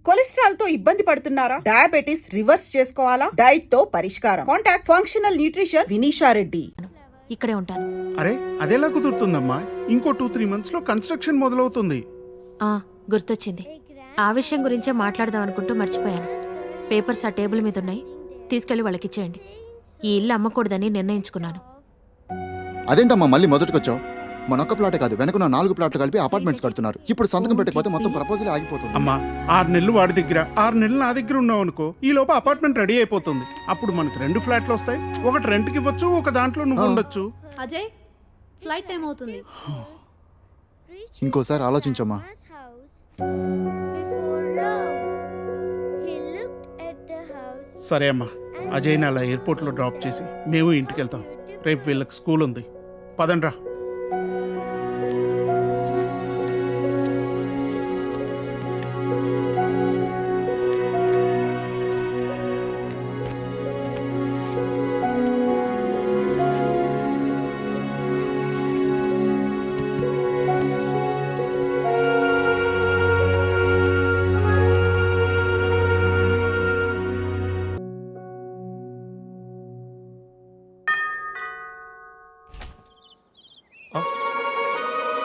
Cholesterol తో ఇబ్బంది పడుతున్నారా? డయాబెటిస్ రివర్స్ చేసుకోవాలా? డైట్ తో పరిష్కారం. Contact functional nutrition Vinisha Reddy. ఇక్కడే ఉంటాను. అరే అదెలా కుదురుతుందమ్మా? ఇంకో 2-3 months లో కన్స్ట్రక్షన్ మొదలవుతుంది. గుర్తొచ్చింది. ఆ విషయం గురించే మాట్లాడదాం అనుకుంటూ మర్చిపోయాను. పేపర్స్ ఆ టేబుల్ మీద ఉన్నాయి, తీసుకెళ్లి వాళ్ళకిచ్చేయండి. ఈ ఇల్లు అమ్మకూడదని నిర్ణయించుకున్నాను. అదేంటమ్మా మళ్ళీ మొదటికొచ్చావు? మనొక్క ప్లాటే కాదు, వెనక 4 ప్లాట్లు కలిపి అపార్ట్మెంట్స్ కడుతున్నారు. ఇప్పుడు సంతకం పెట్టకపోతే మొత్తం ప్రపోజల్ ఆగిపోతుంది. అమ్మా 6 నెలలు వాడి దగ్గర, 6 నెలలు నా దగ్గర ఉన్నావు అనుకో, ఈ లోపు అపార్ట్మెంట్ రెడీ అయిపోతుంది. అప్పుడు మనకి 2 ఫ్లాట్లు వస్తాయి. ఒకటి రెంట్కి ఇవ్వచ్చు, ఒక దాంట్లో నువ్వు ఉండొచ్చు. అజయ్, ఫ్లైట్ టైం అవుతుంది. ఇంకోసారి ఆలోచించమ్మా. సరే అమ్మా, అజయ్ని అలా ఎయిర్పోర్ట్లో డ్రాప్ చేసి మేము ఇంటికి వెళ్తాం. రేపు వీళ్ళకి స్కూల్ ఉంది. పదండ్రా.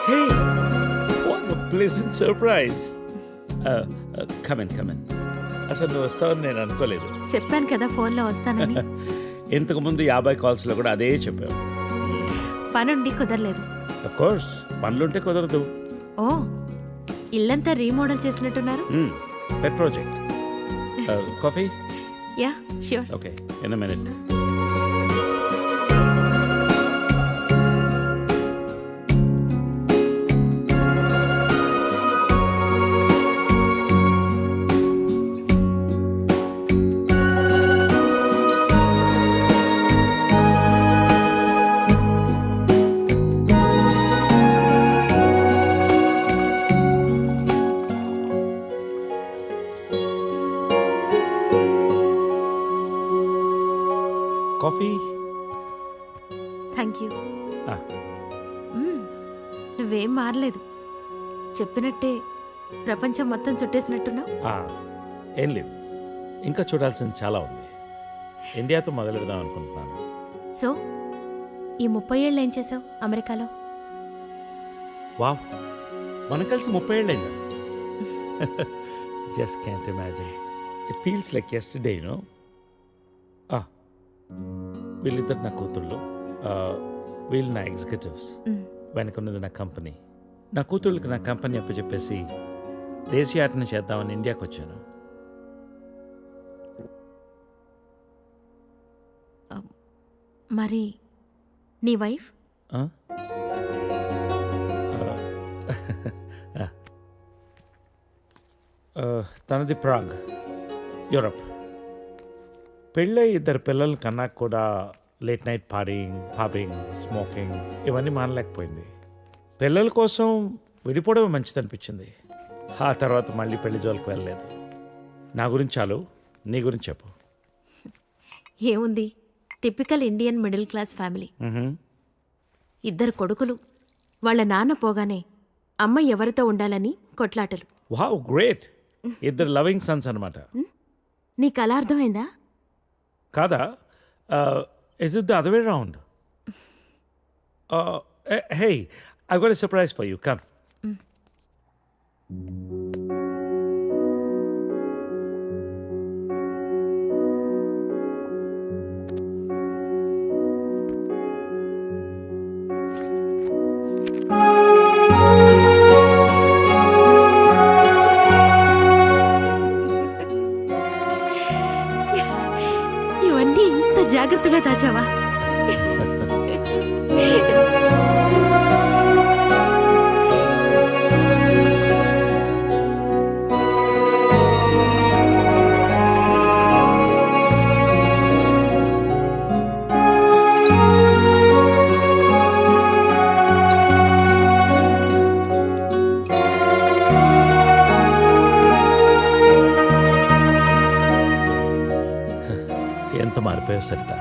Hey, what a pleasant surprise. Come in. అసలు నువ్వు వస్తావని నేను అనుకోలేదు. చెప్పాను కదా ఫోన్లో వస్తానని. ఇంతకుముందు 50 కాల్స్లో కూడా అదే చెప్పావు. పనుండి కుదరలేదు. అఫ్ కోర్స్, పనులుంటే కుదరదు. ఓ, ఇల్లంతా రీమోడల్ చేసినట్టున్నారు. పెట్ project. Coffee? Yeah sure. Okay, in a minute. Coffee? Thank you. నువ్వేం మారలేదు. చెప్పినట్టే ప్రపంచం మొత్తం చుట్టేసినట్టున్నావు. ఏం లేదు, ఇంకా చూడాల్సింది చాలా ఉంది. ఇండియాతో మొదలు పెడదాం అనుకుంటున్నాను. సో ఈ 30 ఏళ్ళు ఏం చేసావు అమెరికాలో? వావ్, మనం కలిసి 30 ఏళ్ళైందా? Just can't imagine. It feels like yesterday, you know. వీళ్ళిద్దరు నా కూతుళ్ళు, వీళ్ళు నా ఎగ్జిక్యూటివ్స్, వెనకున్నది నా కంపెనీ. నా కూతుళ్ళకి నా కంపెనీ అప్పచెప్పేసి దేశీయాటన చేద్దామని ఇండియాకి వచ్చాను. మరి నీ వైఫ్? తనది ప్రాగ్, యూరప్. పెళ్ళై 2 పిల్లలు కన్నా కూడా late night partying, pubbing, smoking ఇవన్నీ మానలేకపోయింది. పిల్లల కోసం విడిపోవడం మంచిది అనిపించింది. ఆ తర్వాత మళ్ళీ పెళ్లి జోలికి వెళ్ళలేదు. నా గురించి చాలు, నీ గురించి చెప్పు. ఏముంది, typical Indian middle class family. 2 కొడుకులు. వాళ్ళ నాన్న పోగానే అమ్మ ఎవరితో ఉండాలని కొట్లాటలు. Wow, great. 2 లవింగ్ సన్స్ అనమాట. నీకు అలా అర్థమైందా? కాదా? Is it the other way around? Hey, I've got a surprise for you. Come. ఇవన్నీ ఇంత జాగ్రత్తగా దాచావా? ఎంత మారిపోయావు సరిత.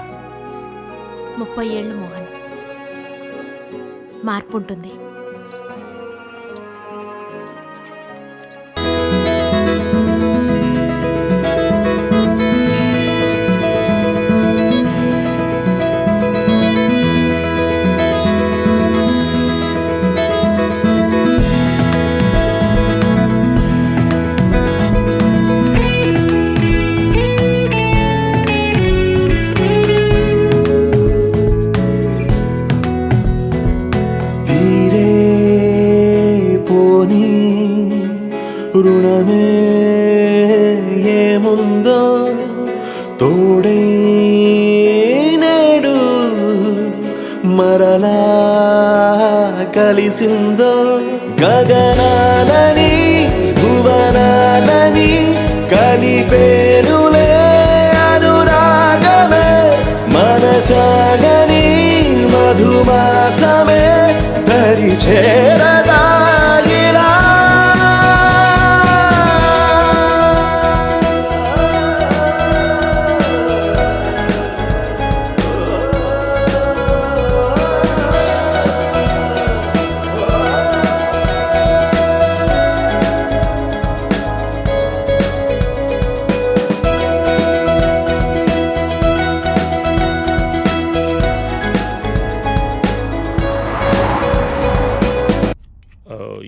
30 ఏళ్ళు మోహన్. మార్పు ఉంటుంది. తోడై నేడు మరలా కలిసిందో గగనాలని భువనాలని కలిపేనులే అనురాగమే మనసాగని మధుమాసమే దరి చేరదాగిలా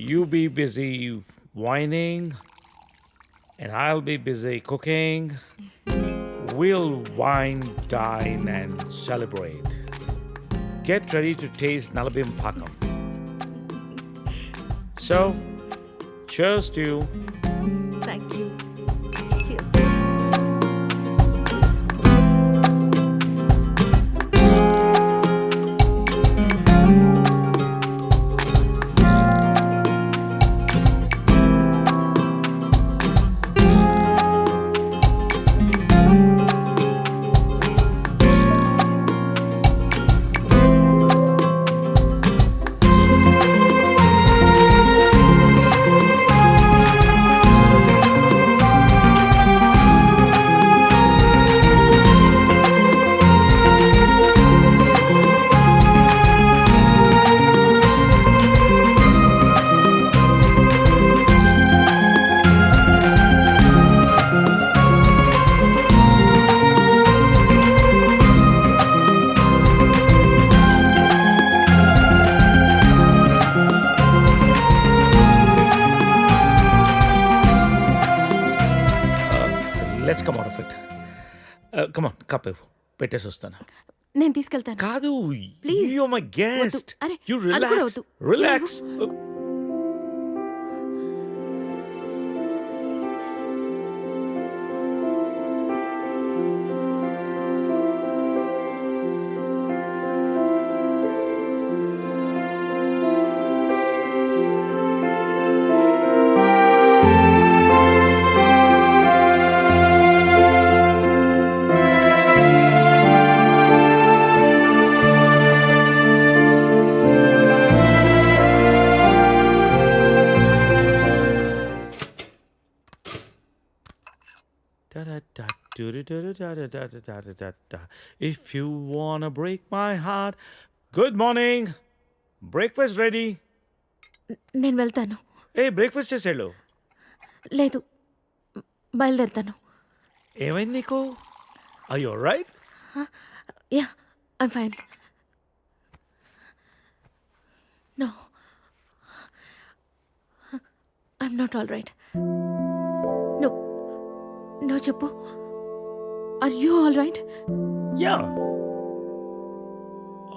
You be busy whining, and I'll be busy cooking. We'll wine, dine, and celebrate. Get ready to taste Nalabim Pakam. So, cheers to you. Thank you. Cheers. Let's come out of it. Come on, cup ఇవ్వు. పెట్టేసి వస్తాను. నేను తీసుకెళ్తాను. కాదు, Please. you're my guest. వద్దు. అరే, You అది కూడా relax. వద్దు. Relax. Da-da-da-do-do-do-do-da-da-da-da-da. If you wanna break my heart. Good morning. Breakfast ready. నేను వెళ్తాను. Hey, breakfast చేసేళ్ళు. లేదు, బయలుదేరుతాను. ఏమైంది నీకు? Are you alright? Yeah, I'm fine. No, I'm not all right. No, no చెప్పు. Are you all right? Yeah.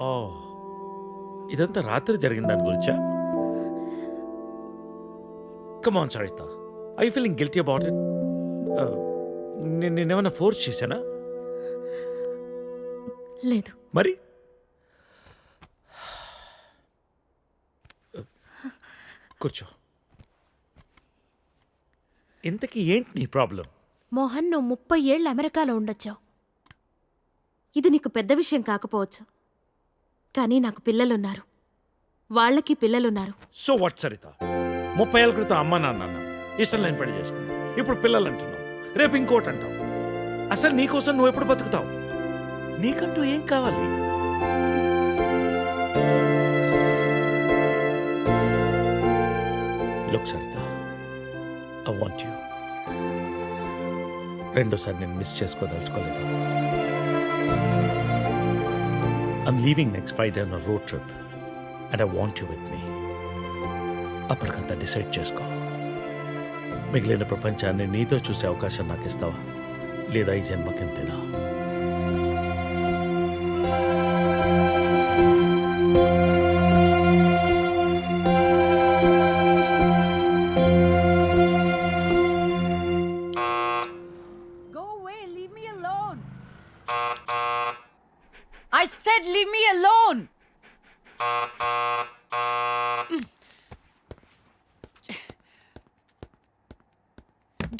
Oh. ఇదంతా రాత్రి జరిగిన దాని గురించా? Come on, Sarita. Are you feeling guilty about it? నేనేమన్నా ఫోర్స్ చేశానా? లేదు. మరి కూర్చో. ఇంతకీ ఏంటి నీ ప్రాబ్లం? మోహన్, నువ్వు 30 ఏళ్ళు అమెరికాలో ఉండొచ్చావు. ఇది నీకు పెద్ద విషయం కాకపోవచ్చు, కానీ నాకు పిల్లలున్నారు. వాళ్ళకి పిల్లలున్నారు. So what Saritha? 30 ఏళ్ళ క్రితం అమ్మ నాన్న అన్నావు, ఇష్టం లేని పెళ్లి చేసుకున్నావు. ఇప్పుడు పిల్లలు అంటున్నావు, రేపు ఇంకోటి అంటావు. అసలు నీకోసం నువ్వు ఎప్పుడు బతుకుతావు? నీకంటూ ఏం కావాలి? Look Saritha, I want you. రెండోసారి నేను miss చేసుకోదలుచుకోలేదు. I'm leaving next Friday on a road trip and I want you with me. అప్పటికంతా డిసైడ్ చేసుకో. మిగిలిన ప్రపంచాన్ని నీతో చూసే అవకాశం నాకు ఇస్తావా, లేదా ఈ జన్మకింతేనా? Go away, leave me alone. said leave me alone.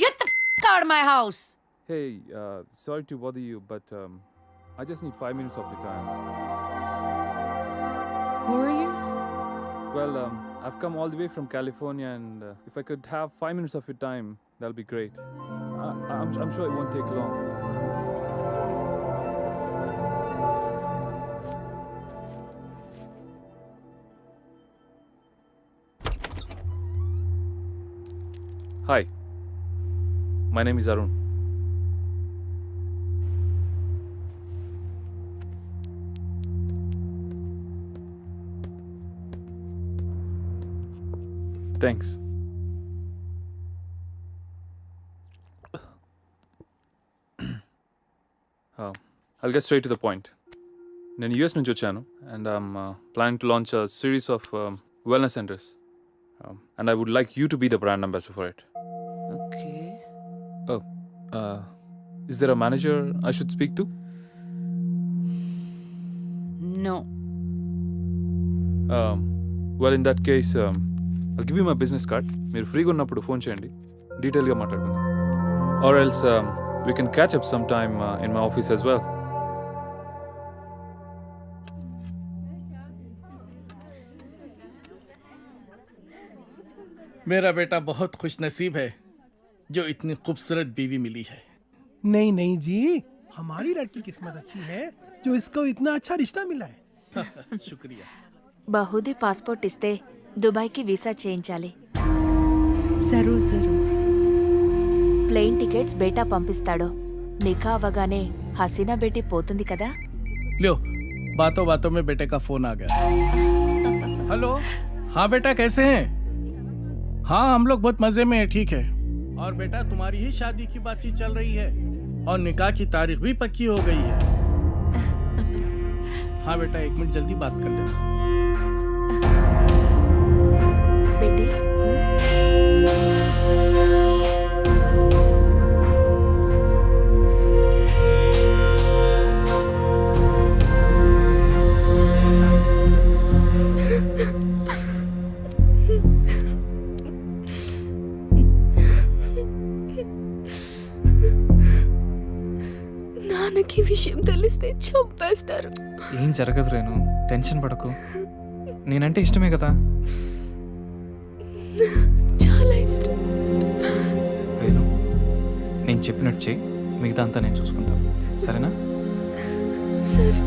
Get the out of my house. Hey, sorry to bother you, but I just need 5 minutes of your time. Who are you? Well, I've come all the way from California, and if I could have 5 minutes of your time, that'll be great. I'm sure it won't take long. Hi, my name is Arun. Thanks. I'll get straight to the point. నేను US నుంచి వచ్చాను and I'm planning to launch a series of wellness centers. And I would like you to be the brand ambassador for it. Okay. Oh, is there a manager I should speak to? No. Well, in that case, I'll give you my business card. మీరు ఫ్రీగా ఉన్నప్పుడు phone చేయండి, డీటెయిల్గా మాట్లాడుకుందాం. Or else we can catch up sometime in my office as well. मेरा बेटा बहुत खुश नसीब है जो इतनी खूबसूरत बीवी मिली है। नहीं नहीं जी, हमारी लड़की किस्मत अच्छी है जो इसको इतना अच्छा रिश्ता मिला है। शुक्रिया। బహుదీ పాస్పోర్ట్ ఇస్తే దుబాయ్కి వీసా చేయించాలి. जरूर जरूर। ప్లేన్ టికెట్స్ బేటా పంపిస్తాడు. నికా అవగానే హసీనా బేటీ పోతుంది కదా. लो, बातों बातों में बेटे का फोन आ गया। हेलो, हाँ बेटा कैसे हैं? हाँ हम लोग बहुत मजे में हैं, ठीक है। और बेटा तुम्हारी ही शादी की बातचीत चल रही है और निकाह की तारीख भी पक्की हो गई है। हाँ बेटा 1 मिनट जल्दी बात कर लेना। బేటీ నాన్నకి విషయం తెలిస్తే చంపేస్తారు. ఏం జరగదు రేణు, టెన్షన్ పడకు. నేనంటే ఇష్టమే కదా. చాలా ఇష్టం. రేణు, నేను చెప్పినట్టు చేయి, మిగతా అంతా నేను చూసుకుంటాను, సరేనా? సరే.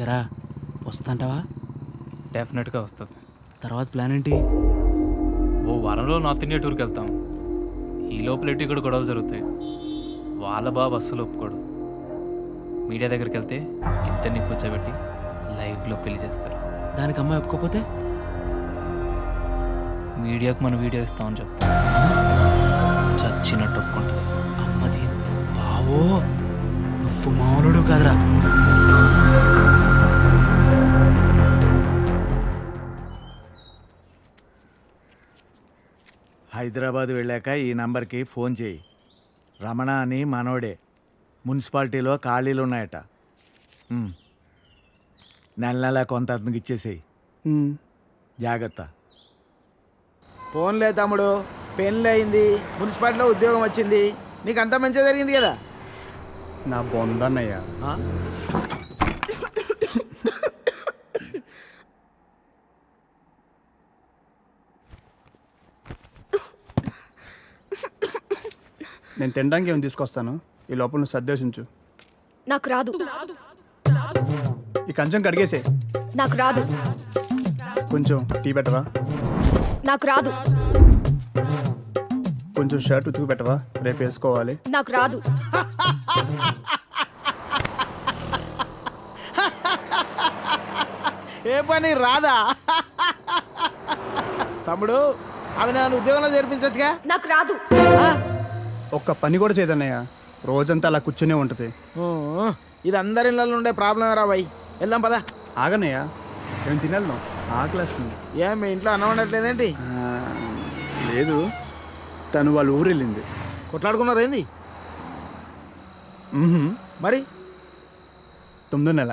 ఎరా వస్తాంటావా? డెఫినెట్గా వస్తుంది. తర్వాత ప్లాన్ ఏంటి? ఓ వారంలో నార్త్ ఇండియా టూర్కి వెళ్తాం. ఈ లోపల ఎటు ఇక్కడ గొడవలు జరుగుతాయి. వాళ్ళ బాబు అస్సలు ఒప్పుకోడు. మీడియా దగ్గరికి వెళ్తే ఇద్దరిని కూర్చోబెట్టి లైవ్లో పెళ్లి చేస్తారు. దానికి అమ్మాయి ఒప్పుకోపోతే మీడియాకు మన వీడియో ఇస్తామని చెప్తాం. చచ్చినట్టు ఒప్పుకుంటుంది. అమ్మది బావో, నువ్వు మామూలుడు కాదురా. హైదరాబాద్ వెళ్ళాక ఈ నంబర్కి ఫోన్ చేయి. రమణ అని మనోడే. మున్సిపాలిటీలో ఖాళీలు ఉన్నాయట. నెల నెల కొంత అతనికి ఇచ్చేసేయి. జాగ్రత్త. ఫోన్లే తమ్ముడు, పెళ్ళి అయింది, మున్సిపాలిటీలో ఉద్యోగం వచ్చింది, నీకు అంతా మంచిగా జరిగింది కదా. నా బొందన్నయ్య. నేను తినడానికి ఏమి తీసుకొస్తాను, ఈ లోపల నువ్వు సర్దేశించు. నాకు రాదు. ఈ కంచం కడిగేసే. నాకు రాదు. కొంచెం టీ పెట్టవా? నాకు రాదు. కొంచెం షర్ట్ ఉతుకు పెట్టవా, రేపు వేసుకోవాలి. నాకు రాదు. ఏ పని రాదా? తమ్ముడు, అవి నన్ను ఉద్యోగంలో చేర్పించచ్చుగా. నాకు రాదు. ఒక్క పని కూడా చేయదన్నయ్య, రోజంతా అలా కూర్చునే ఉంటుంది. ఇది అందరి ఇళ్ళలో ఉండే ప్రాబ్లం రా బాయ్. వెళ్దాం పదా. ఆగన్నయ్య, ఏం తినేద్దాం, ఆకలేస్తుంది. ఏం మీ ఇంట్లో అన్నం వండట్లేదేంటి? లేదు, తను వాళ్ళ ఊరు వెళ్ళింది. కొట్లాడుకున్నారు ఏంది మరి? 9వ నెల.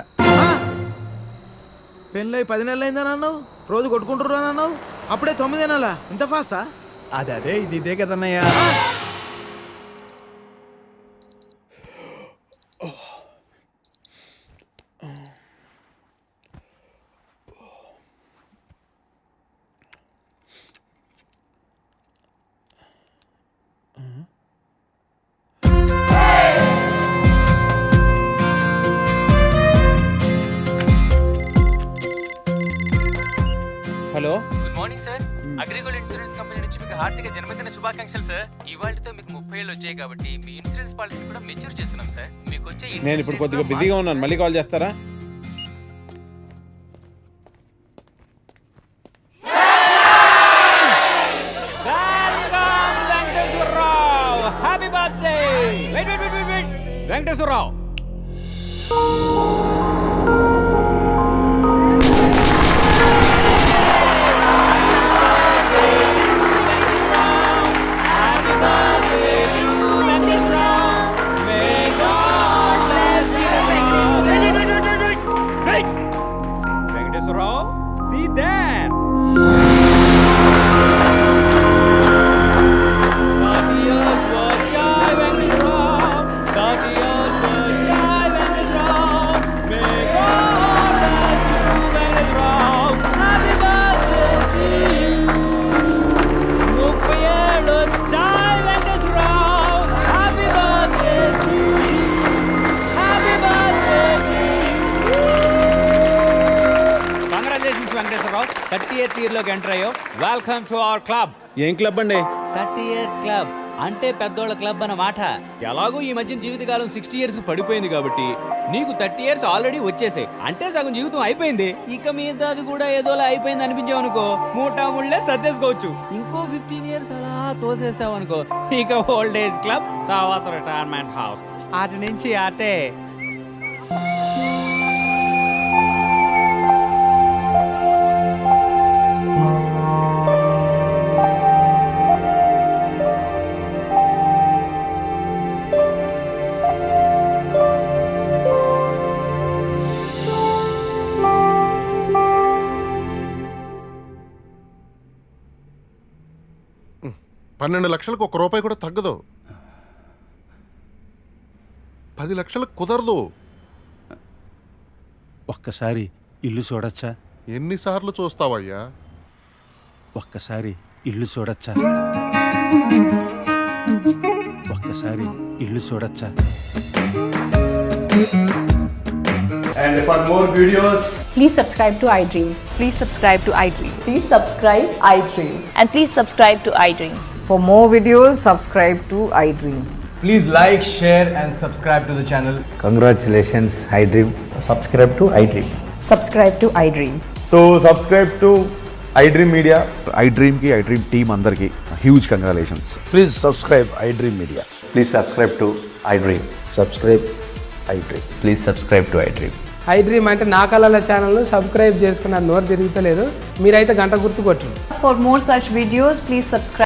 పెళ్ళై 10 నెలలు అయిందని అన్నావు, రోజు కొట్టుకుంటారు అని అన్నావు, అప్పుడే 9 నెలలా? ఇంత ఫాస్టా? అదే ఇది ఇదే కదన్నయ్యా. Hello, good morning sir. Agrigold insurance company నుంచి మీకు హార్దిక జన్మదిన శుభాకాంక్షలు సార్. ఇవాళతో మీకు 30 ఏళ్ళు వచ్చాయి కాబట్టి మీ ఇన్సూరెన్స్ పాలసీ కూడా మెచ్యూర్ చేస్తున్నాం సార్. మీకు వచ్చే నేను ఇప్పుడు కొద్దిగా బిజీగా ఉన్నాను, మళ్ళీ కాల్ చేస్తారా? Happy birthday Venkateswara Rao. See that? 30 years for Jai Venkateswaram. 30 years for Jai Venkateswaram. May God bless you, Venkateswaram. Happy birthday to you. 30 years Jai Venkateswaram. Happy birthday to you. Happy birthday to you. Congratulations Venkateswararao, 30th ఇయర్లోకి enter అయ్యో. Welcome to our club. ఏం club అండి? 30 years club అంటే పెద్దోళ్ళ club అన్నమాట. ఎలాగో ఈ మధ్య జీవితకాలం 60 years కు పడిపోయింది కాబట్టి నీకు 30 years ఆల్రెడీ వచ్చేసాయి. అంటే సగం జీవితం అయిపోయింది. ఇక మీద అది కూడా ఏదోలా అయిపోయింది అనిపించావు అనుకో, మూటా ముళ్ళే సర్దేసుకోవచ్చు. ఇంకో 15 years అలా తోసేసావు అనుకో, ఇక ఓల్డ్ ఏజ్ క్లబ్, తర్వాత రిటైర్మెంట్ హౌస్, అటు నుంచి అటే. $12 లక్షలకు ₹1 కూడా తగ్గదు. 10 లక్షలకు కుదరదు. ఒక్కసారి ఇల్లు చూడొచ్చా? ఎన్నిసార్లు చూస్తావయ్యా? ఒక్కసారి ఇల్లు చూడొచ్చా? ఒక్కసారి ఇల్లు చూడొచ్చా? And for more videos, Please subscribe to iDream. Please subscribe to iDream. Please subscribe iDream. And please subscribe to iDream. For more videos, subscribe to iDream. please like, share and subscribe to the channel. Congratulations iDream. Subscribe to iDream. Subscribe to iDream. So subscribe to iDream Media. iDream కి iDream team అందరికి huge congratulations. Please subscribe iDream media. Please subscribe to iDream. Subscribe iDream. Please subscribe to iDream. iDream అంటే నా కళల channel subscribe చేసుకున్న నోరు తిరుగుతలేదు, మీరైతే గంట గుర్తు కొట్టండి. For more such videos, please subscribe.